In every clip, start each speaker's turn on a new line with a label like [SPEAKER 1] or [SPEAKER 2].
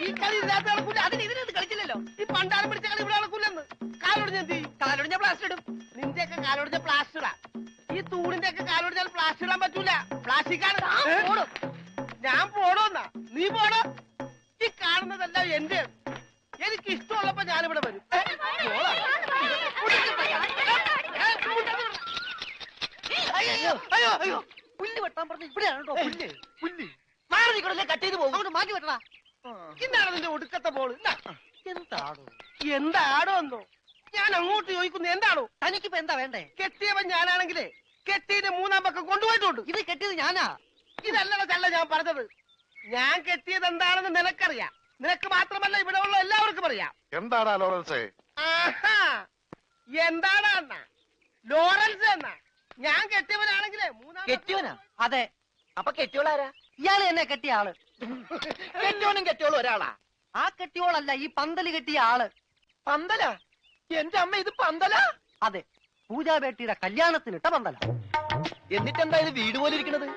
[SPEAKER 1] ഈ കളി ഇതിനകത്ത് നടക്കൂല. അതിന് ഇതിനകത്ത് കളിച്ചില്ലല്ലോ. ഈ പണ്ടാരം പിടിച്ച കളി ഇവിടെ നടക്കൂലെന്ന്. കാലൊടിഞ്ഞ എന്ത് ചെയ്യും? കാലൊടിഞ്ഞ പ്ലാസ്റ്റർ ഇടും. നിന്റെയൊക്കെ കാലൊടിഞ്ഞ പ്ലാസ്റ്ററാ. ഈ തൂണിന്റെ ഒക്കെ കാലൊടിഞ്ഞാൽ പ്ലാസ്റ്റർ ഇടാൻ പറ്റൂല. പ്ലാസ്റ്റിക്കാണ്. ഞാൻ പോണോന്നാ? നീ പോണോ? ഈ കാണുന്നതെല്ലാം എന്റെ. എനിക്ക് ഇഷ്ടമുള്ളപ്പോ ഞാനിവിടെ വരും. അയ്യോ അയ്യോ അയ്യോ, പുല്ല് വെട്ടാൻ പറഞ്ഞു. ഇവിടെയാണോ പുല്ല്? പുല്ല് മാറി നിൽക്കണല്ലേ, കട്ട് ചെയ്ത് പോകും. അവിടെ മാറ്റി വെട്ടണ. ഇന്നാണ് നിന്റെ ഒടുക്കത്തെ ബോള്. എന്താടോ? എന്താടോ എന്നോ? ഞാൻ അങ്ങോട്ട് ചോദിക്കുന്നു, എന്താണോ? തനിക്കിപ്പോ എന്താ വേണ്ടേ? കെട്ടിയവൻ ഞാനാണെങ്കിലേ കെട്ടിയുടെ മൂന്നാം പക്കം കൊണ്ടുപോയിട്ടുണ്ട്. ഇത് കെട്ടിയത് ഞാനാ. ഇതല്ലട ചല്ല ഞാൻ പറഞ്ഞത്. ഞാൻ കെട്ടിയത് എന്താണെന്ന് നിനക്കറിയാം. നിനക്ക് മാത്രമല്ല ഇവിടെ ഉള്ള എല്ലാവർക്കും അറിയാം.
[SPEAKER 2] എന്താടാ ലോറൻസ്?
[SPEAKER 1] എന്താടാ എന്നാ? ലോറൻസ് എന്നാ? ഞാൻ കെട്ടിയവനാണെങ്കിലേ മൂന്നാം. കെട്ടിയവനാ? അതെ. അപ്പൊ കെട്ടിയോളാരാ? ഇയാള് എന്നെ കെട്ടിയ ആള്. കെട്ടിയോനും കെട്ടിയോളും ഒരാളാ. ആ കെട്ടിയോളല്ല, ഈ പന്തല് കെട്ടിയ ആള്. പന്തലാ? എന്റെ അമ്മ, ഇത് പന്തലാ? അതെ, പൂജാബേട്ടിയുടെ കല്യാണത്തിനിട്ട പന്തല. എന്നിട്ടെന്താ ഇത് വീട് പോലെ ഇരിക്കണത്?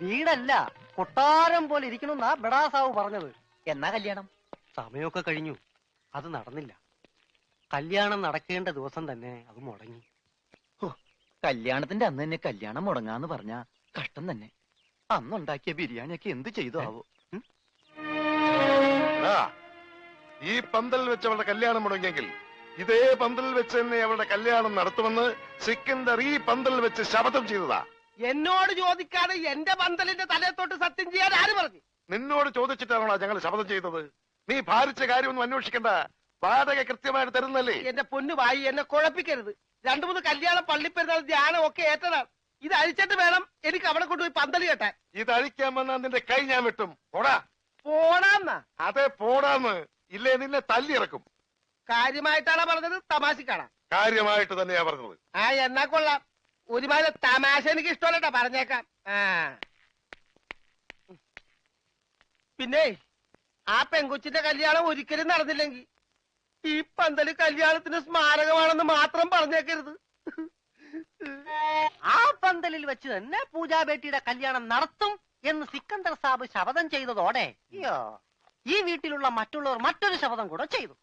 [SPEAKER 1] വീടല്ല, കൊട്ടാരം പോലെ ഇരിക്കണമെന്നാ ബഡാസാവ് പറഞ്ഞത്. എന്നാ കല്യാണം? സമയമൊക്കെ കഴിഞ്ഞു, അത് നടന്നില്ല. കല്യാണം നടക്കേണ്ട ദിവസം തന്നെ അത് മുടങ്ങി.
[SPEAKER 3] കല്യാണത്തിന്റെ അന്ന് തന്നെ കല്യാണം മുടങ്ങാന്ന് പറഞ്ഞ കഷ്ടം തന്നെ. അന്നുണ്ടാക്കിയ ബിരിയാണിയൊക്കെ എന്ത് ചെയ്തു ആവോ?
[SPEAKER 2] ഈ പന്തലിൽ വെച്ച് അവരുടെ കല്യാണം മുടങ്ങിയെങ്കിൽ ഇതേ പന്തലിൽ വെച്ച് തന്നെ അവരുടെ കല്യാണം നടത്തുമെന്ന് സിക്കന്ദർ ഈ പന്തലിൽ വെച്ച് ശപഥം ചെയ്തതാ.
[SPEAKER 1] എന്നോട് ചോദിക്കാതെ എന്റെ പന്തലിന്റെ തലയത്തോട്ട് സത്യം ചെയ്യാൻ ആര് പറഞ്ഞു?
[SPEAKER 2] നിന്നോട് ചോദിച്ചിട്ടാണോ ഞങ്ങൾ ശപഥം ചെയ്തത്? നീ ഭാരിച്ച കാര്യമൊന്നും അന്വേഷിക്കണ്ട. വാടക കൃത്യമായിട്ട് തരുന്നല്ലേ?
[SPEAKER 1] എന്റെ പൊന്നു വായി, എന്നെ കുഴപ്പിക്കരുത്. 2-3 കല്യാണം, പള്ളിപ്പെരുന്നാൾ, ധ്യാനം ഒക്കെ ഏറ്റതാണ്. ഇത് അഴിച്ചിട്ട് വേണം എനിക്ക് അവിടെ കൊണ്ടുപോയി പന്തല് കെട്ടാൻ.
[SPEAKER 2] ഇത് അഴിക്കാൻ വന്നാൽ നിന്റെ കൈ ഞാൻ വെട്ടും. പോടാ.
[SPEAKER 1] പോടാന്നാ?
[SPEAKER 2] അതെ, പോടാന്ന്. ഇല്ലേ നിന്നെ തല്ലിയിറക്കും.
[SPEAKER 1] കാര്യമായിട്ടാണോ പറഞ്ഞത്, തമാശക്കാണോ?
[SPEAKER 2] കാര്യമായിട്ട് തന്നെയാ പറഞ്ഞത്.
[SPEAKER 1] എന്നാ കൊള്ളാം. ഒരുമാതിരി തമാശ എനിക്ക് ഇഷ്ടമല്ലട്ടാ, പറഞ്ഞേക്കാം. പിന്നെ ആ പെങ്കൊച്ചിന്റെ കല്യാണം ഒരിക്കലും നടന്നില്ലെങ്കിൽ ഈ പന്തല് കല്യാണത്തിന് സ്മാരകമാണെന്ന് മാത്രം പറഞ്ഞേക്കരുത്. ആ പന്തലിൽ വെച്ച് തന്നെ പൂജാബേട്ടിയുടെ കല്യാണം നടത്തും എന്ന് സിക്കന്ദർ സാബ് ശപഥം ചെയ്തതോടെ ഈ വീട്ടിലുള്ള മറ്റുള്ളവർ മറ്റൊരു ശപഥം കൂടെ ചെയ്തു.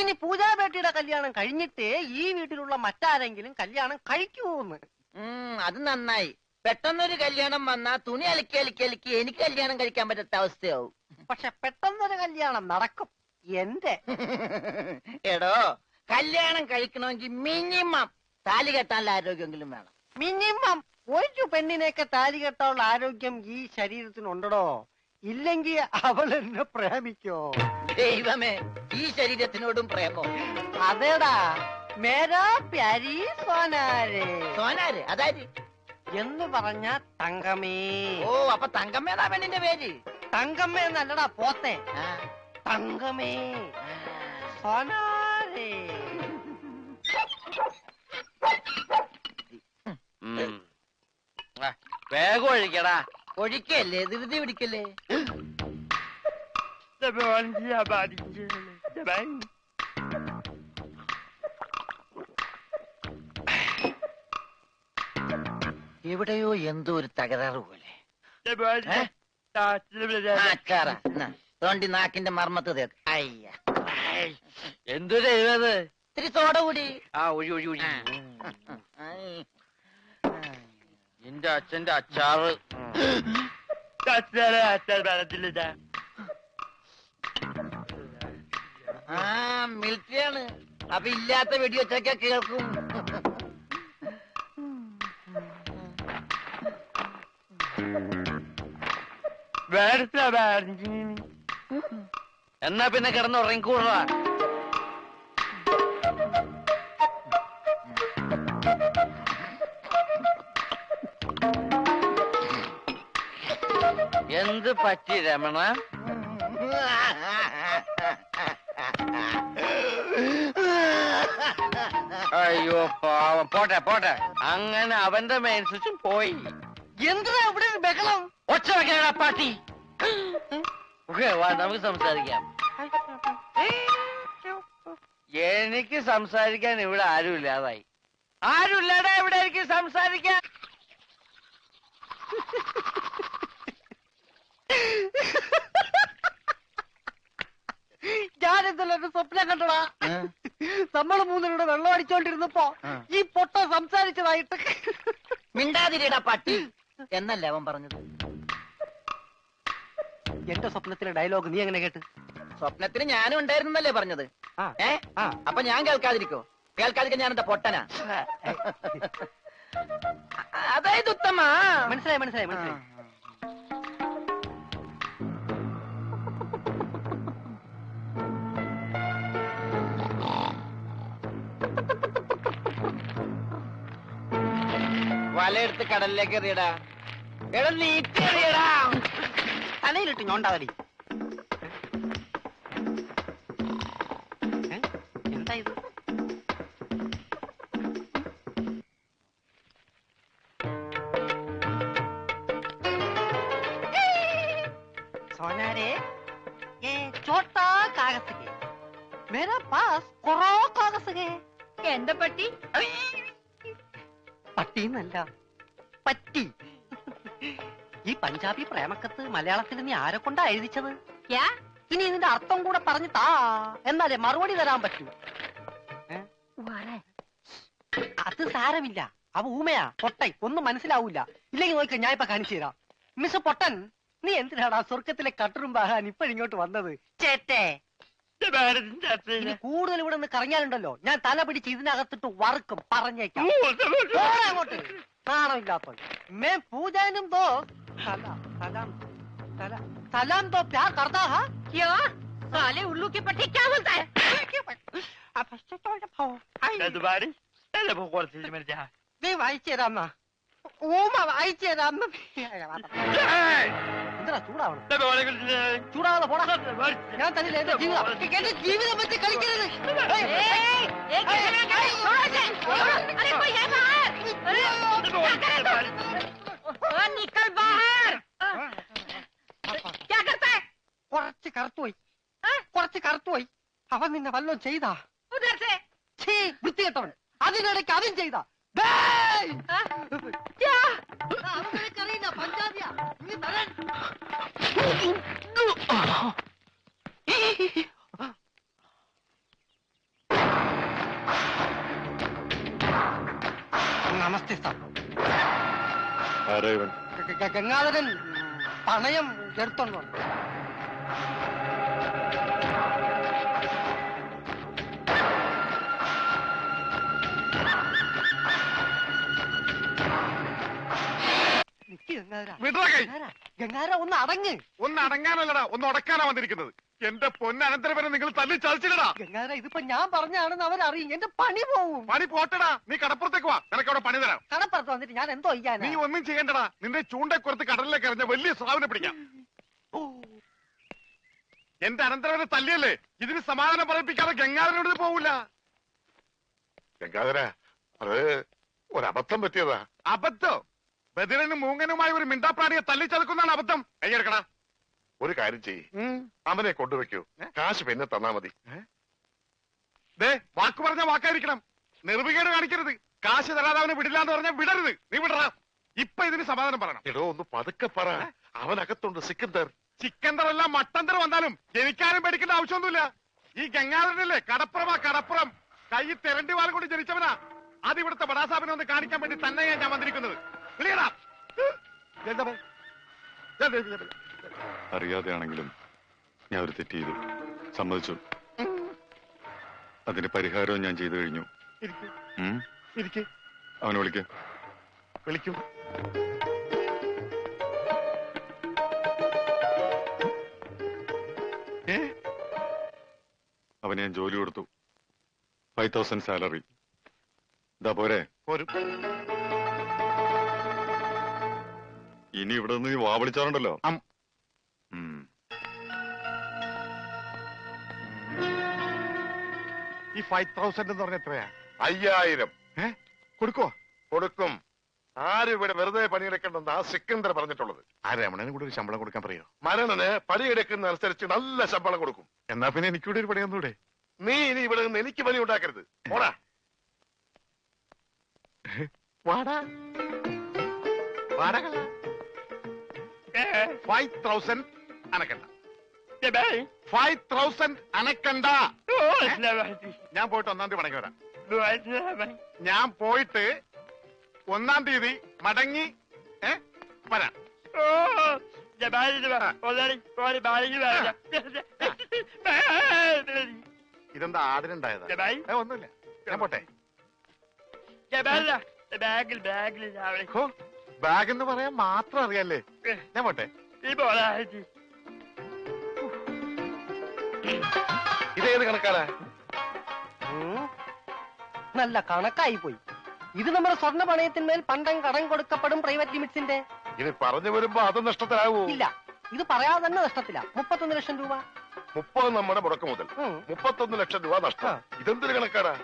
[SPEAKER 1] ഇനി പൂജാബേട്ടിയുടെ കല്യാണം കഴിഞ്ഞിട്ടേ ഈ വീട്ടിലുള്ള മറ്റാരെങ്കിലും കല്യാണം കഴിക്കൂന്ന്.
[SPEAKER 4] അത് നന്നായി. പെട്ടെന്നൊരു കല്യാണം വന്നാ തുണി അലക്കി അലക്കി അലക്കി എനിക്ക് കല്യാണം കഴിക്കാൻ പറ്റാത്ത അവസ്ഥയാവും.
[SPEAKER 1] പക്ഷെ പെട്ടെന്നൊരു കല്യാണം നടക്കും എന്റെ.
[SPEAKER 4] എടോ, കല്യാണം കഴിക്കണമെങ്കിൽ മിനിമം താലി കെട്ടാനുള്ള ആരോഗ്യമെങ്കിലും വേണം.
[SPEAKER 1] മിനിമം ഒരു പെണ്ണിനെയൊക്കെ താലി കെട്ടാനുള്ള ആരോഗ്യം ഈ ശരീരത്തിനുണ്ടോ? ഇല്ലെങ്കിൽ അവൾ എന്നെ പ്രേമിക്കോ?
[SPEAKER 4] ദൈവമേ, ഈ ശരീരത്തിനോടും പ്രേമോ?
[SPEAKER 1] അതേടാ, മേരാ പ്യാരി സോനാരെ.
[SPEAKER 4] സോനാര് അതായത്
[SPEAKER 1] എന്ന് പറഞ്ഞ തങ്കമേ.
[SPEAKER 4] ഓ, അപ്പൊ തങ്കമ്മേതാ പെണ്ണിന്റെ പേര്?
[SPEAKER 1] തങ്കമ്മ എന്നല്ലടാ പോത്തെ. തങ്കമേ സോനാരെ.
[SPEAKER 4] വേഗം ഒഴിക്കടാ. ഒഴിക്കല്ലേ, ധൃതി പിടിക്കല്ലേ. എവിടെയോ എന്തോ ഒരു തകരാറ് പോലെ. തോണ്ടി നാക്കിന്റെ മർമ്മത്ത് തേക്ക്. അയ്യ,
[SPEAKER 1] എന്തൊരു എഴുത്.
[SPEAKER 4] ഇത്തിരി സോഡ കൂടി.
[SPEAKER 1] ഒഴി ഒഴി ഒഴി. എന്റെ അച്ഛന്റെ അച്ചാറ്.
[SPEAKER 4] മിലിറ്ററിയാണ്. അപ്പൊ ഇല്ലാത്ത വെടിവെച്ചൊക്കെ കേൾക്കും.
[SPEAKER 1] എന്നാ പിന്നെ കിടന്നുറങ്ങിക്കൂടാ. എന്ത് പറ്റി രമണ? അയ്യോ പാവം. പോട്ടെ പോട്ടെ. അങ്ങനെ അവന്റെ മെയിൻ സ്വിച്ചും പോയി. എന്തിനാ ഇവിടെ ബഹളം? ഒച്ച വെക്കാനാ പാട്ടി. നമുക്ക് സംസാരിക്കാം. എനിക്ക് സംസാരിക്കാൻ ഇവിടെ ആരുമില്ലാതായി. ആരുമില്ലാതെ ഇവിടെ എനിക്ക് സംസാരിക്കാൻ. ഞാനെന്തല്ലോ ഒരു സ്വപ്നം കണ്ടടാ. നമ്മള് മൂന്നിലൂടെ വെള്ളം അടിച്ചോണ്ടിരുന്നപ്പോ ഈ പൊട്ട സംസാരിച്ചതായിട്ട്.
[SPEAKER 4] മിണ്ടാതിരിടാ പട്ടി എന്നല്ലേ അവൻ പറഞ്ഞത്.
[SPEAKER 1] എന്റെ സ്വപ്നത്തിലെ ഡയലോഗ് നീ എങ്ങനെ കേട്ട്?
[SPEAKER 4] സ്വപ്നത്തിന് ഞാനും ഉണ്ടായിരുന്നല്ലേ പറഞ്ഞത്. അപ്പൊ ഞാൻ കേൾക്കാതിരിക്കോ? കേൾക്കാതിരിക്കാൻ ഞാനെന്താ പൊട്ടനാ? അതായത് ഉത്തമ.
[SPEAKER 1] മനസ്സിലായി മനസ്സിലായി മനസ്സിലായി.
[SPEAKER 4] വലയെടുത്ത് കടലിലേക്ക് എറിയടാ. എടാ നീട്ടി എറിയടാ.
[SPEAKER 1] തലയിലിട്ട് ഞോണ്ടാവലി. എന്താ ഇത്? सोनारे ये छोटा कागज है मेरा पास कोरा कागज है.
[SPEAKER 5] എന്താ പട്ടി?
[SPEAKER 1] പട്ടിന്നല്ല പറ്റി. ഈ പഞ്ചാബി പ്രേമക്കത്ത് മലയാളത്തിൽ നീ ആരെ കൊണ്ടാ എഴുതിച്ചത്?
[SPEAKER 5] ക്യാ?
[SPEAKER 1] ഇനി ഇതിന്റെ അർത്ഥം കൂടെ പറഞ്ഞു താ, എന്നാലേ മറുപടി തരാൻ പറ്റൂ. അത് സാരമില്ല, അവ ഊമയാ പൊട്ടൻ, ഒന്നും മനസ്സിലാവൂല. ഇല്ലെങ്കിൽ നോക്ക ഞാൻ ഇപ്പൊ കാണിച്ചു തരാം. മിസ് പൊട്ടൻ, നീ എന്തിനാടാ സ്വർഗത്തിലെ കട്ടറുമ്പാകാൻ ഇപ്പോഴിങ്ങോട്ട് വന്നത്? ചേട്ടേ ഇനി കൂടുതൽ ഇവിടെ നിന്ന് കറങ്ങിയാലുണ്ടല്ലോ ഞാൻ തല പിടിച്ച് ഇതിനകത്തിട്ട് വറുക്കും, പറഞ്ഞേക്കാം. അങ്ങോട്ട് നാണമില്ലാത്ത മേ പൂജാനും ദോ സലാം സലാം സലാം സലാം ദോ പ്യാർ കർത്താ ഹാ.
[SPEAKER 5] क्या? साले उल्लू की पट्टी क्या बोलता है?
[SPEAKER 1] നീ വായിച്ചു തരാന്ന ഊമ വായിച്ചു തരാന്ന. എന്താ ചൂടാവണം? ചൂടാവാതെ പോടാ. ഞാൻ തന്നില്ല എന്റെ ജീവിതം. എന്റെ ജീവിതം വെച്ച് കളിക്കരുത്.
[SPEAKER 5] एक अरे कोई है बाहर. निकल बाहर. क्या करता है?
[SPEAKER 1] കുറച്ച് കറുത്തുപോയി, കുറച്ച് കറുത്തുപോയി. അവൻ നിന്നെ വല്ലതും ചെയ്താ?
[SPEAKER 5] उधर से.
[SPEAKER 1] വൃത്തി കെട്ടവൻ. അതിനിടയ്ക്ക് അതും ചെയ്താ?
[SPEAKER 5] क्या?
[SPEAKER 1] അവനറിയില്ല പഞ്ചാബിയാ. നീ തരാൻ നമസ്തേ സാർ. ഗംഗാധരൻ പണയം എടുത്തോണ്ടോ? ഗംഗാധര ഒന്ന് അടങ്ങ്.
[SPEAKER 2] ഒന്ന് അടങ്ങാനല്ലടാ, ഒന്ന് ഉടക്കാനാ വന്നിരിക്കുന്നത്. എന്റെ പൊന്നനന്തരവനെ നിങ്ങൾ തല്ലി ചതിച്ചില്ലടാ.
[SPEAKER 1] ഗംഗാധര ഇതിപ്പോ ഞാൻ പറഞ്ഞാണെന്ന് അവരറിയും, എന്റെ പണി പോവും.
[SPEAKER 2] പണി പോട്ടടാ, നീ കടപ്പുറത്തേക്ക് വാ, നിനക്ക് അവിടെ പണി തരാം.
[SPEAKER 1] കടപ്പുറത്ത് വന്നിട്ട് ഞാൻ എന്തോ ചെയ്യാനാ?
[SPEAKER 2] നീ ഒന്നും ചെയ്യണ്ടടാ, നിന്റെ ചൂണ്ടക്കുറത്ത് കടലിലേക്ക് എറിഞ്ഞ വലിയ സ്രാവിനെ പിടിക്കാം. എന്റെ അനന്തരവനെ തല്ലിയല്ലേ, ഇതിന് സമാധാനം പറയിപ്പിക്കാതെ ഗംഗാധരനോട് പോവില്ല. ഗംഗാധര, അത് ഒരബദ്ധം പറ്റിയതാ. അബദ്ധോ? ബദിരനും മൂങ്ങനുമായി ഒരു മിണ്ടാപ്രാണിയെ തല്ലിച്ചതക്കുന്നതാണ് അബദ്ധം. കൈയെടുക്കടാ. ഒരു കാര്യം ചെയ്യ്, അവനെ കൊണ്ടുവയ്ക്കൂ, കാശ് പിന്നെ തന്നാ മതി. വാക്ക് പറഞ്ഞ വാക്കായിരിക്കണം, നിർവികേട് കാണിക്കരുത്. കാശ് തരാതെ അവനെ വിടില്ലാന്ന് പറഞ്ഞാൽ വിടരുത്. നീ വിടറാ. ഇപ്പൊ ഇതിന് സമാധാനം പറയണം. എടോ ഒന്ന് പതുക്കെ പറ, അവനകത്തുണ്ട് സിക്കന്ദർ. ചിക്കന്ദർ അല്ല മട്ടന്തർ വന്നാലും എനിക്കാരും പേടിക്കേണ്ട ആവശ്യമൊന്നുമില്ല. ഈ ഗംഗാധരനല്ലേ കടപ്പുറമാ, കടപ്പുറം. കൈ തെരണ്ടി വാൾ കൊണ്ട് ജനിച്ചവനാ. അത് ഇവിടുത്തെ ബടാസാബിനെ ഒന്ന് കാണിക്കാൻ വേണ്ടി തന്നെയാ ഞാൻ വന്നിരിക്കുന്നത്.
[SPEAKER 6] അറിയാതെയാണെങ്കിലും ഞാൻ ഒരു തെറ്റ് ചെയ്തു, സമ്മതിച്ചു. അതിന് പരിഹാരവും ഞാൻ ചെയ്തു കഴിഞ്ഞു. അവനെ വിളിക്കും. അവന് ഞാൻ ജോലി കൊടുത്തു, 5000 സാലറി. ഇതാ പോരെ? ഇനി ഇവിടെ നിന്ന് വാ വിളിച്ചാറുണ്ടല്ലോ.
[SPEAKER 2] ഈ 5000 എന്ന് പറഞ്ഞ എത്രയാ? 5000. കൊടുക്കും. ആരും ഇവിടെ വെറുതെ പണിയെടുക്കണ്ടെന്ന് ആ സിക്കന്ദർ പറഞ്ഞിട്ടുള്ളത്. ആ രമണന് കൂടെ ഒരു ശമ്പളം കൊടുക്കാൻ പറയോ? മരണന് പണിയെടുക്കുന്ന അനുസരിച്ച് നല്ല ശമ്പളം കൊടുക്കും. എന്നാ പിന്നെ എനിക്കൂടെ ഒരു പണി തന്നൂടെ? നീ ഇനി ഇവിടെ നിന്ന് എനിക്ക് പണി ഉണ്ടാക്കരുത്. പോടാ. വാടാ. 5,000 അനക്കണ്ട. 5,000 അനക്കണ്ട. ഞാൻ പോയിട്ട് 1-ാം തീയതി മടങ്ങി വരാം. ഞാൻ പോയിട്ട് 1-ാം തീയതി മടങ്ങി വരാം. ഇതെന്താ ആദ്യമുണ്ടായതാ? ഒന്നുമില്ല, ഞാൻ പോട്ടെ. ബാഗ് എന്ന് പറയാൻ മാത്രം അറിയാല്ലേ? ഞാൻ പോട്ടെ. ഇതേത് കണക്കാടാ?
[SPEAKER 1] നല്ല കണക്കായി പോയി. ഇത് നമ്മുടെ സ്വർണ്ണ പണയത്തിന്മേൽ പണ്ടം കടം കൊടുക്കപ്പെടും പ്രൈവറ്റ് ലിമിറ്റ്സിന്റെ.
[SPEAKER 2] ഇത് പറഞ്ഞു വരുമ്പോ അത് നഷ്ടത്തിലാവൂ.
[SPEAKER 1] ഇല്ല, ഇത് പറയാതെ തന്നെ നഷ്ടത്തില്ല. 31 ലക്ഷം രൂപ.
[SPEAKER 2] 30 നമ്മുടെ മുടക്ക് മുതൽ, 31 ലക്ഷം രൂപ നഷ്ടം. ഇതെന്തൊരു കണക്കാടാ?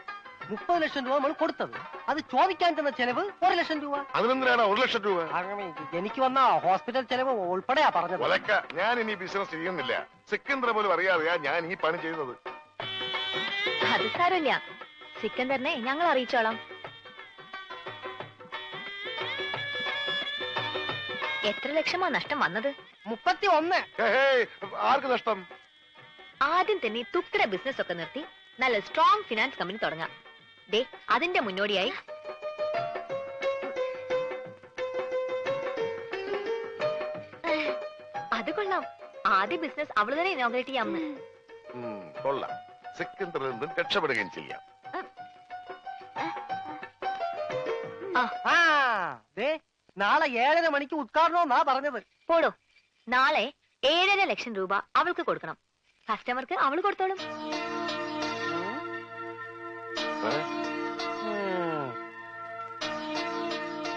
[SPEAKER 1] 30 ലക്ഷം രൂപ നമ്മൾ കൊടുത്തത്, അത് ചോദിക്കാൻ ചെന്ന ചെലവ് 1 ലക്ഷം രൂപ.
[SPEAKER 2] അതിനെന്തിനാണ് 1 ലക്ഷം രൂപ?
[SPEAKER 1] എനിക്ക് വന്ന ഹോസ്പിറ്റൽ ചെലവ് ഉൾപ്പെടെയാ പറഞ്ഞത്.
[SPEAKER 2] ഒലക്ക, ഞാൻ ഇനി ബിസിനസ് ചെയ്യുന്നില്ല. സിക്കന്ദർ പോലും അറിയാതെയാ ഞാൻ ഈ പണി ചെയ്യുന്നത്.
[SPEAKER 7] അത് സാരമില്ല, സിക്കന്ദറിനെ ഞങ്ങൾ അറിയിച്ചോളാം. എത്ര ലക്ഷമാ നഷ്ടം വന്നത്?
[SPEAKER 1] 31.
[SPEAKER 2] ആർക്ക് നഷ്ടം?
[SPEAKER 7] ആദ്യം തന്നെ തുക്കട ബിസിനസ് ഒക്കെ നിർത്തി നല്ല സ്ട്രോങ് ഫിനാൻസ് കമ്പനി തുടങ്ങാം. ദേ, അതിന്റെ മുന്നോടിയായി അത് കൊള്ളാം. ആദ്യ ബിസിനസ് അവള് തന്നെ ഇനോഗ്രേറ്റ് ചെയ്യാമെന്ന്.
[SPEAKER 2] കൊള്ളാം. സിക്കന്ദറിൽ നിന്നും രക്ഷപ്പെടുകയും ചെയ്യാം.
[SPEAKER 1] നാളെ 7:30 മണിക്ക് ഉദ്ഘാടനമെന്നാ പറഞ്ഞത്.
[SPEAKER 7] പോടോ, നാളെ 7.5 ലക്ഷം രൂപ അവൾക്ക് കൊടുക്കണം. കസ്റ്റമർക്ക് അവള് കൊടുത്തോളും.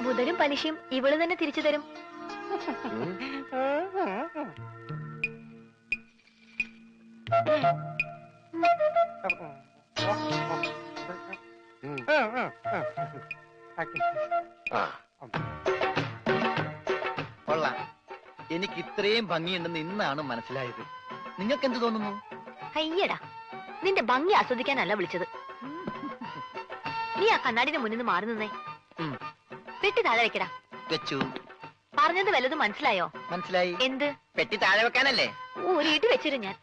[SPEAKER 7] മുതലും പലിശയും ഇവള് തന്നെ തിരിച്ചു തരും.
[SPEAKER 3] കൊള്ളാം. എനിക്ക് ഇത്രയും ഭംഗിയുണ്ടെന്ന് ഇന്നാണ് മനസ്സിലായത്. നിങ്ങൾക്ക് എന്ത് തോന്നുന്നു?
[SPEAKER 7] അയ്യടാ, നിന്റെ ഭംഗി ആസ്വദിക്കാനല്ല വിളിച്ചത്. നീ ആ കണ്ണാടിന്റെ മുന്നിൽ നിന്ന് മാറി നിന്നേ. പെട്ടി താഴെ വെക്കടാ.
[SPEAKER 3] വെച്ചു.
[SPEAKER 7] പറഞ്ഞത് വല്ലതും മനസ്സിലായോ?
[SPEAKER 3] മനസ്സിലായി.
[SPEAKER 7] എന്ത്?
[SPEAKER 4] പെട്ടി താഴെ വെക്കാനല്ലേ?
[SPEAKER 7] ഒരു ഇടി വെച്ചിരും ഞാൻ.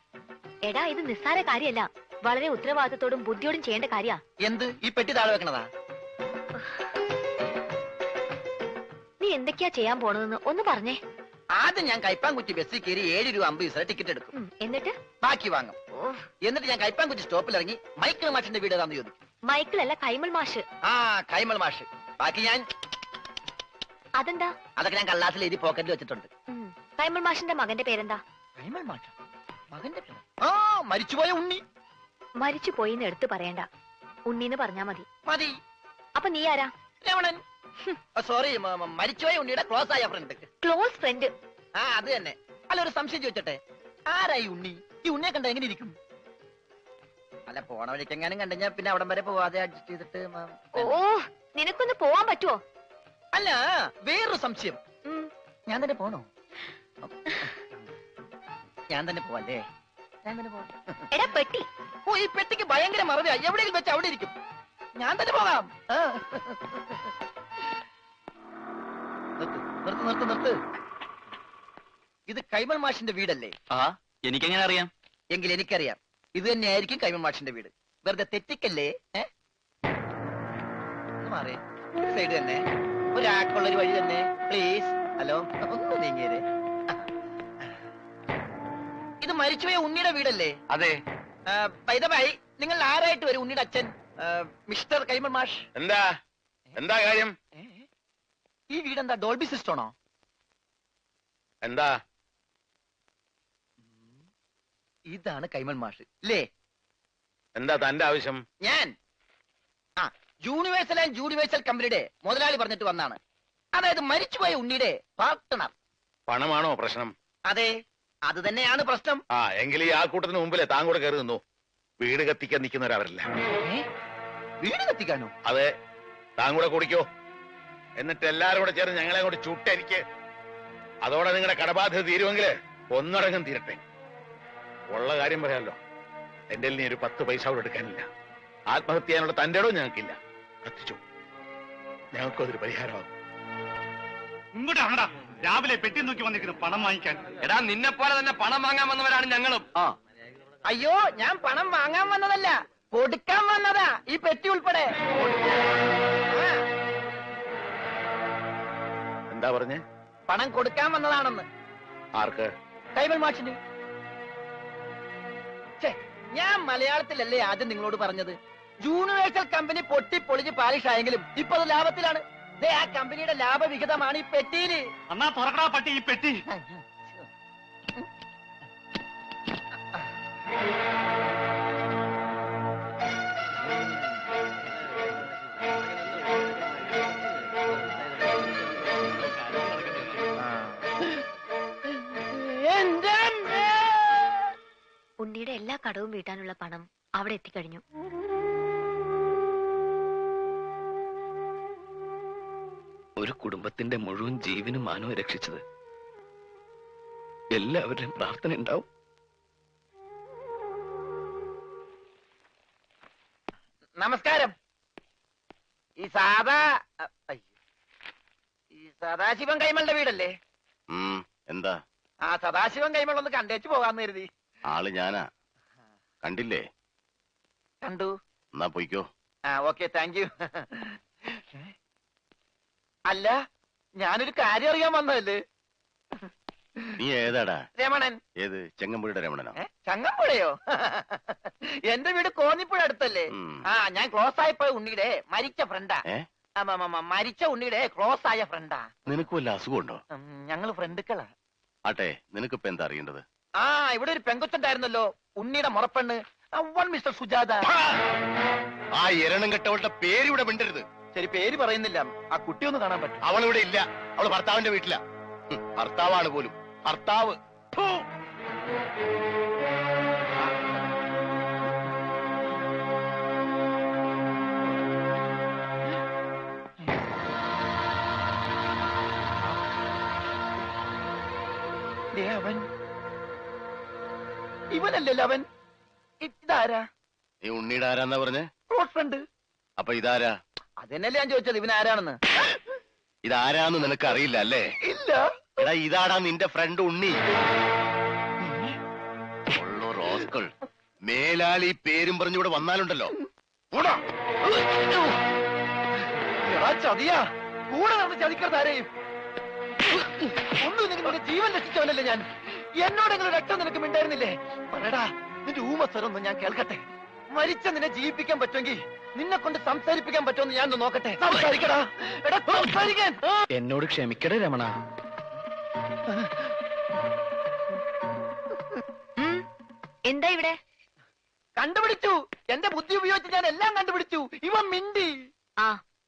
[SPEAKER 7] എടാ, ഇത് നിസ്സാര കാര്യമല്ല, വളരെ ഉത്തരവാദിത്തത്തോടും ബുദ്ധിയോടും ചെയ്യേണ്ട കാര്യ.
[SPEAKER 3] എന്ത്? ഈ പെട്ടി താഴെ വെക്കണതാ?
[SPEAKER 7] നീ എന്തൊക്കെയാ ചെയ്യാൻ പോണതെന്ന് ഒന്ന് പറഞ്ഞേ.
[SPEAKER 3] ആദ്യം ഞാൻ കൈപ്പാങ്കുറ്റി ബസ്സിൽ കയറി 7 രൂപ 50 പൈസ ടിക്കറ്റ് എടുക്കും.
[SPEAKER 7] എന്നിട്ട്
[SPEAKER 3] ബാക്കി വാങ്ങും. എന്നിട്ട് ഞാൻ കൈപ്പാങ്കുറ്റി സ്റ്റോപ്പിൽ ഇറങ്ങി മൈക്കിൾ മാഷിന്റെ വീട് ഏതാന്ന് ചോദിക്കും.
[SPEAKER 7] മൈക്കിളല്ല, കൈമൾ മാഷ്.
[SPEAKER 3] ആ, കൈമൾ മാഷ്. ബാക്കി ഞാൻ
[SPEAKER 7] അതെന്താ?
[SPEAKER 3] അതൊക്കെ ഞാൻ കള്ളാസിൽ എഴുതി പോക്കറ്റിൽ വെച്ചിട്ടുണ്ട്.
[SPEAKER 7] കൈമൾ മാഷിന്റെ മകന്റെ പേരെന്താ?
[SPEAKER 3] കൈമൾ മാഷ? മകന്റെ പേര്? ആ, മരിച്ചുപോയ ഉണ്ണി.
[SPEAKER 7] മരിച്ചു പോയിന്ന് എടുത്തു പറയണ്ട, ഉണ്ണീന്ന് പറഞ്ഞാ മതി.
[SPEAKER 3] മതി.
[SPEAKER 7] അപ്പൊ നീ ആരാ?
[SPEAKER 3] രമണൻ. സോറി, മരിച്ചുപോയ ഉണ്ണിയുടെ ക്ലോസ് ആയ ഫ്രണ്ട്.
[SPEAKER 7] Close friend?
[SPEAKER 3] ആ, അത് തന്നെ. അല്ല, ഒരു സംശയം ചോദിച്ചോട്ടെ, ആരായി ഉണ്ണി? ഈ ഉണ്ണിയെ കണ്ട എങ്ങനെ ഇരിക്കും? അല്ല, പോണ വഴിക്ക് എങ്ങാനും കണ്ടുകഴിഞ്ഞാ പിന്നെ അവിടം വരെ പോവാതെ അഡ്ജസ്റ്റ് ചെയ്തിട്ട്.
[SPEAKER 7] ഓ, നിനക്കൊന്ന് പോവാൻ പറ്റുമോ?
[SPEAKER 3] അല്ല, വേറൊരു സംശയം. ഞാൻ തന്നെ പോണോ? ഞാൻ തന്നെ പോവല്ലേ? ഞാൻ തന്നെ പോവാം.
[SPEAKER 7] എടാ പെട്ടി.
[SPEAKER 3] ഓ, ഈ പെട്ടിക്ക് ഭയങ്കര മറവിയാ. എവിടെയെങ്കിലും വെച്ച് അവിടെ ഇരിക്കും. ഞാൻ തന്നെ പോകാം. നിർത്ത് നിർത്ത് നിർത്ത്. ഇത് കൈമൾ മാഷിന്റെ വീടല്ലേ?
[SPEAKER 8] ആ, എനിക്കെങ്ങനെ അറിയാം?
[SPEAKER 3] എങ്കിൽ എനിക്കറിയാം, ഇത് തന്നെയായിരിക്കും കൈമൾ മാഷിന്റെ വീട്. വെറുതെ തെറ്റിക്കല്ലേ? മാറേ, സൈഡ് തന്നെ ഒരാൾക്കുള്ളൊരു വഴി തന്നെ, പ്ലീസ്. ഹലോ, ഒന്ന് നീങ്ങിയേ. ഇത് മരിച്ചുപോയ ഉണ്ണിയുടെ വീടല്ലേ?
[SPEAKER 8] അതെ.
[SPEAKER 3] പൈതമായി, നിങ്ങൾ ആരായിട്ട് വരും? ഉണ്ണിയുടെ അച്ഛൻ മിസ്റ്റർ കൈമൾ മാഷ്.
[SPEAKER 2] എന്താ എന്താ കാര്യം?
[SPEAKER 3] ഈ വീടെന്താ ഡോൾബി സിസ്റ്റമാണോ?
[SPEAKER 2] എന്താ?
[SPEAKER 3] ഇതാണ് കൈമൾ മാഷ് അല്ലേ?
[SPEAKER 2] എന്താ തന്റെ ആവശ്യം?
[SPEAKER 3] ഞാൻ യൂണിവേഴ്സൽ ആൻഡ് യൂണിവേഴ്സൽ കമ്പനിയുടെ മുതലാളി പറഞ്ഞിട്ട് വന്നാണ്. അതായത് മരിച്ചുപോയ ഉണ്ണിയുടെ പാർട്ട്ണർ.
[SPEAKER 2] പണമാണോ പ്രശ്നം?
[SPEAKER 3] അതെ, അത് തന്നെയാണ് പ്രശ്നം.
[SPEAKER 2] ആ, എങ്കിൽ ഈ ആൾക്കൂട്ടത്തിന് മുമ്പിലെ താൻ കൂടെ കയറി നിന്നു. വീട് കത്തിക്കാൻ നിൽക്കുന്നവരവരല്ല.
[SPEAKER 3] വീട് കത്തിക്കാനോ?
[SPEAKER 2] അതെ, താൻ കൂടെ കുടിക്കോ. എന്നിട്ട് എല്ലാരും കൂടെ ചേർന്ന് ഞങ്ങളെ കൂടെ ചുട്ടെനിക്ക്. അതോടെ നിങ്ങളുടെ കടബാധ്യത തീരുമെങ്കിൽ ഒന്നടങ്കം തീരട്ടെ. ഉള്ള കാര്യം പറയാമല്ലോ, എന്റെ നീ ഒരു 10 പൈസ കൂടെ എടുക്കാനില്ല. ആത്മഹത്യ ചെയ്യാനുള്ള തന്റെ ഇടവും ഞങ്ങൾക്കില്ല. കത്തിച്ചു, ഞങ്ങൾക്കും അതൊരു പരിഹാരമാകും.
[SPEAKER 8] ഇങ്ങോട്ടാ
[SPEAKER 2] രാവിലെ പെട്ടി നോക്കി വന്നിരിക്കുന്നു പണം വാങ്ങിക്കാൻ.
[SPEAKER 1] എടാ നിന്നെ പോലെ തന്നെ പണം വാങ്ങാൻ വന്നവരാണ് ഞങ്ങളും.
[SPEAKER 3] അയ്യോ ഞാൻ പണം വാങ്ങാൻ വന്നതല്ല, കൊടുക്കാൻ വന്നതാ, ഈ പെട്ടി ഉൾപ്പെടെ.
[SPEAKER 2] എന്താ പറഞ്ഞേ?
[SPEAKER 3] പണം കൊടുക്കാൻ വന്നതാണെന്ന്.
[SPEAKER 2] ആർക്ക്?
[SPEAKER 3] കൈമൾ മാഷിന്. ഞാൻ മലയാളത്തിലല്ലേ ആദ്യം നിങ്ങളോട് പറഞ്ഞത്? യൂണിവേഴ്സൽ കമ്പനി പൊട്ടി പൊളിഞ്ഞ് പാലിഷായെങ്കിലും ഇപ്പൊ അത് ലാഭത്തിലാണ്. ആ കമ്പനിയുടെ ലാഭവിഹിതമാണ് ഈ പെട്ടിയില്.
[SPEAKER 2] എന്നാ തുറക്കടാ പട്ടി ഈ പെട്ടി.
[SPEAKER 7] ഉണ്ണിയുടെ എല്ലാ കടവും വീട്ടാനുള്ള പണം അവിടെ എത്തിക്കഴിഞ്ഞു.
[SPEAKER 8] ഒരു കുടുംബത്തിന്റെ മുഴുവൻ ജീവനും മാനവും രക്ഷിച്ചത് എല്ലാവരുടെയും പ്രാർത്ഥന ഉണ്ടാവും.
[SPEAKER 3] നമസ്കാരം. ഈ സദാശിവൻ കൈമളുടെ വീടല്ലേ?
[SPEAKER 9] എന്താ?
[SPEAKER 3] ആ സദാശിവൻ കൈമൾ ഒന്ന് കണ്ടേച്ചു പോകാന്ന് കരുതി.
[SPEAKER 9] ആള് ഞാനാ. കണ്ടില്ലേ?
[SPEAKER 3] കണ്ടു.
[SPEAKER 9] എന്നാ പോയിക്കോ.
[SPEAKER 3] Okay, thank you. അല്ല, ഞാനൊരു കാര്യം അറിയാൻ വന്നതല്ലേ.
[SPEAKER 9] നീ ഏതാടാ?
[SPEAKER 3] രമണൻ.
[SPEAKER 9] ഏത്? ചെങ്ങമ്പുഴയുടെ രമണനോ?
[SPEAKER 3] ചങ്ങമ്പുഴയോ? എന്റെ വീട് കോന്നിപ്പുഴ അടുത്തല്ലേ. ഞാൻ ക്ലോസ് ആയപ്പോ ഉണ്ണിയുടെ മരിച്ച ഫ്രണ്ടാ. മരിച്ച ഉണ്ണിയുടെ ക്ലോസ് ആയ ഫ്രണ്ടാ.
[SPEAKER 9] നിനക്ക് വല്ല അസുഖമുണ്ടോ?
[SPEAKER 3] ഞങ്ങള് ഫ്രണ്ടുക്കളാ.
[SPEAKER 9] ആട്ടെ, നിനക്കിപ്പോ എന്താ അറിയേണ്ടത്?
[SPEAKER 3] ഇവിടെ ഒരു പെങ്കൊച്ചുണ്ടായിരുന്നല്ലോ, ഉണ്ണിയുടെ മുറപ്പെണ്ണ്, മിസ്റ്റർ സുജാത.
[SPEAKER 9] ആ എരണം കെട്ടവളുടെ പേര് ഇവിടെ മിണ്ടരുത്.
[SPEAKER 3] ശരി, പേര് പറയുന്നില്ല. ആ കുട്ടി ഒന്ന് കാണാൻ പറ്റും?
[SPEAKER 9] അവളിവിടെ ഇല്ല. അവള് ഭർത്താവിന്റെ വീട്ടിലാ. ഭർത്താവാണ് പോലും. ഭർത്താവ്.
[SPEAKER 3] അവൻ ഇവനല്ലല്ലോ അവൻ. ഇതാരാ?
[SPEAKER 9] ഈ ഉണ്ണിയുടെ ആരാന്നാ പറഞ്ഞേ?
[SPEAKER 3] Close friend.
[SPEAKER 9] അപ്പൊ ഇതാരാ?
[SPEAKER 3] അതെന്നല്ലേ ഞാൻ ചോദിച്ചത്, ഇവനാരാണെന്ന്.
[SPEAKER 9] ഇതാരാന്ന് നിനക്ക് അറിയില്ല അല്ലേ?
[SPEAKER 3] ഇല്ല.
[SPEAKER 9] എടാ, ഇതാടാ നിന്റെ ഫ്രണ്ട് ഉണ്ണി. റോസ്കൾ മേലാളി പേരും പറഞ്ഞിവിടെ വന്നാലുണ്ടല്ലോ.
[SPEAKER 3] ചതിയാ, കൂടെ നടന്ന് ചതിക്കരുതാരെയും. ഒന്നും നിങ്ങളുടെ ജീവൻ രക്ഷിച്ചവനല്ലേ ഞാൻ. എന്നോടെങ്കിലും രക്തം നിനക്ക് മിണ്ടായിരുന്നില്ലേ? പറയടാ, നിന്റെ ഊമസ്വരൊന്നും ഞാൻ കേൾക്കട്ടെ. മരിച്ച നിന്നെ ജീവിപ്പിക്കാൻ പറ്റുമെങ്കിൽ നിന്നെ കൊണ്ട് സംസാരിപ്പിക്കാൻ പറ്റുമെന്ന് ഞാൻ നോക്കട്ടെ. സംസാരിക്കടാ. എടാ, സംസാരിക്കാൻ.
[SPEAKER 8] എന്നോട് ക്ഷമിക്കടേ രമണ.
[SPEAKER 7] എന്താ ഇവിടെ?
[SPEAKER 3] കണ്ടുപിടിച്ചു. എന്റെ ബുദ്ധി ഉപയോഗിച്ച് ഞാൻ എല്ലാം കണ്ടുപിടിച്ചു. ഇവൻ മിണ്ടി.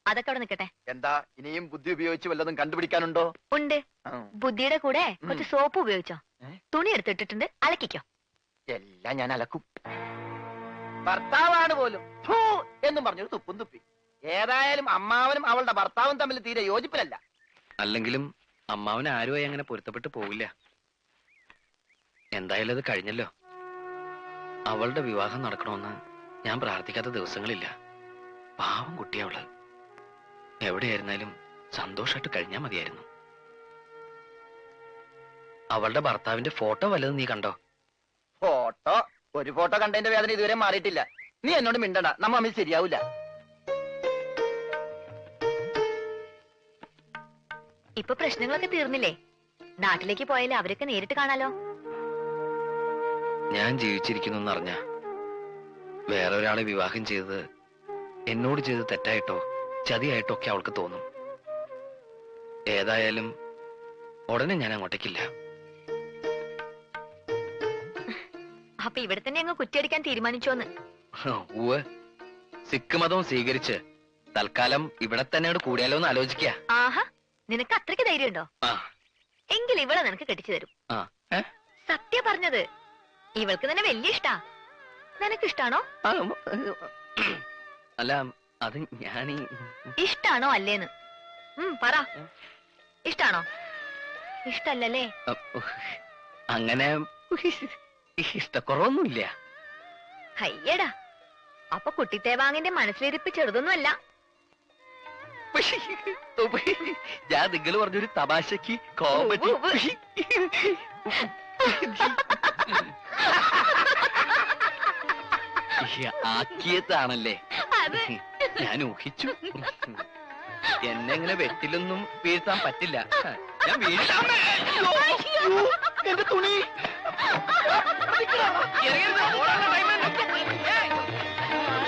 [SPEAKER 7] അതൊക്കെ അവിടെ നിൽക്കട്ടെ.
[SPEAKER 3] എന്താ, ഇനിയും ബുദ്ധി ഉപയോഗിച്ച് വല്ലതും കണ്ടുപിടിക്കാനുണ്ടോ?
[SPEAKER 7] ഉണ്ട്. ബുദ്ധിയുടെ കൂടെ കുറച്ച് സോപ്പ് ഉപയോഗിച്ചോ. തുണി എടുത്തിട്ടിട്ടുണ്ട്, അലക്കിക്കോ.
[SPEAKER 3] എല്ലാം ഞാൻ അലക്കും. ഭർത്താവാണ് പോലും എന്നും പറഞ്ഞൊരു തുപ്പും തുപ്പി. ഏതായാലും അമ്മാവനും അവളുടെ ഭർത്താവും തമ്മിൽ തീരെ യോജിപ്പിലല്ല.
[SPEAKER 8] അല്ലെങ്കിലും അമ്മാവന് ആരുമായി അങ്ങനെ പൊരുത്തപ്പെട്ട് പോവില്ല. എന്തായാലും അത് കഴിഞ്ഞല്ലോ. അവളുടെ വിവാഹം നടക്കണമെന്ന് ഞാൻ പ്രാർത്ഥിക്കാത്ത ദിവസങ്ങളില്ല. പാവം കുട്ടിയവള്. എവിടെയായിരുന്നാലും സന്തോഷമായിട്ട് കഴിഞ്ഞാൽ മതിയായിരുന്നു. അവളുടെ ഭർത്താവിന്റെ ഫോട്ടോ വല്ലതും നീ കണ്ടോ?
[SPEAKER 3] ഫോട്ടോ? ഒരു ഫോട്ടോ കണ്ടതിന്റെ വേദന ഇതുവരെ മാറിയിട്ടില്ല. നീ എന്നോട് മിണ്ടണ്ട, നമ്മ തമ്മിൽ ശരിയാവൂല.
[SPEAKER 7] ഇപ്പൊ പ്രശ്നങ്ങളൊക്കെ തീർന്നില്ലേ? നാട്ടിലേക്ക് പോയാലും അവരൊക്കെ നേരിട്ട് കാണാലോ.
[SPEAKER 8] ഞാൻ ജീവിച്ചിരിക്കുന്നു അറിഞ്ഞ വേറെ ഒരാളെ വിവാഹം ചെയ്തത് എന്നോട് ചെയ്ത് തെറ്റായിട്ടോ ചതിയായിട്ടോ ഒക്കെ അവൾക്ക് തോന്നും. ഏതായാലും ഉടനെ ഞാൻ അങ്ങോട്ടേക്കില്ല.
[SPEAKER 7] അപ്പൊ ഇവിടെ തന്നെ അങ്ങ് കുറ്റിയടിക്കാൻ തീരുമാനിച്ചോന്ന്?
[SPEAKER 8] ഊവ്, സിഖ് മതവും സ്വീകരിച്ച് തൽക്കാലം ഇവിടെ തന്നെയോട് കൂടിയാലോ എന്ന് ആലോചിക്ക.
[SPEAKER 7] ആഹാ, നിനക്ക് അത്രയ്ക്ക് ധൈര്യമുണ്ടോ? എങ്കിൽ ഇവളെ നിനക്ക് കെട്ടിച്ചു തരും. സത്യം പറഞ്ഞത്. ഇവൾക്ക് തന്നെ വലിയ ഇഷ്ടാ. നിനക്ക് ഇഷ്ടാണോ?
[SPEAKER 8] അല്ല, അത് ഞാൻ
[SPEAKER 7] ഇഷ്ടാണോ അല്ലേന്ന് പറ. ഇഷ്ടാണോ? ഇഷ്ടല്ലേ?
[SPEAKER 8] അങ്ങനെ ഇഷ്ടക്കുറവൊന്നുമില്ല.
[SPEAKER 7] അയ്യടാ, അപ്പൊ കുട്ടിത്തേവാങ്ങിന്റെ മനസ്സിലിരിപ്പ് ചെറുതൊന്നുമല്ല.
[SPEAKER 8] ഞാൻ നിങ്ങൾ പറഞ്ഞൊരു തമാശക്ക് കോമഡി ആക്കിയതാണല്ലേ? ഞാൻ ഊഹിച്ചു. എന്നെ ഇങ്ങനെ വെട്ടിലൊന്നും വീഴ്ത്താൻ പറ്റില്ല. ഞാൻ വീഴ്ത്താൻ
[SPEAKER 3] എന്റെ തുണി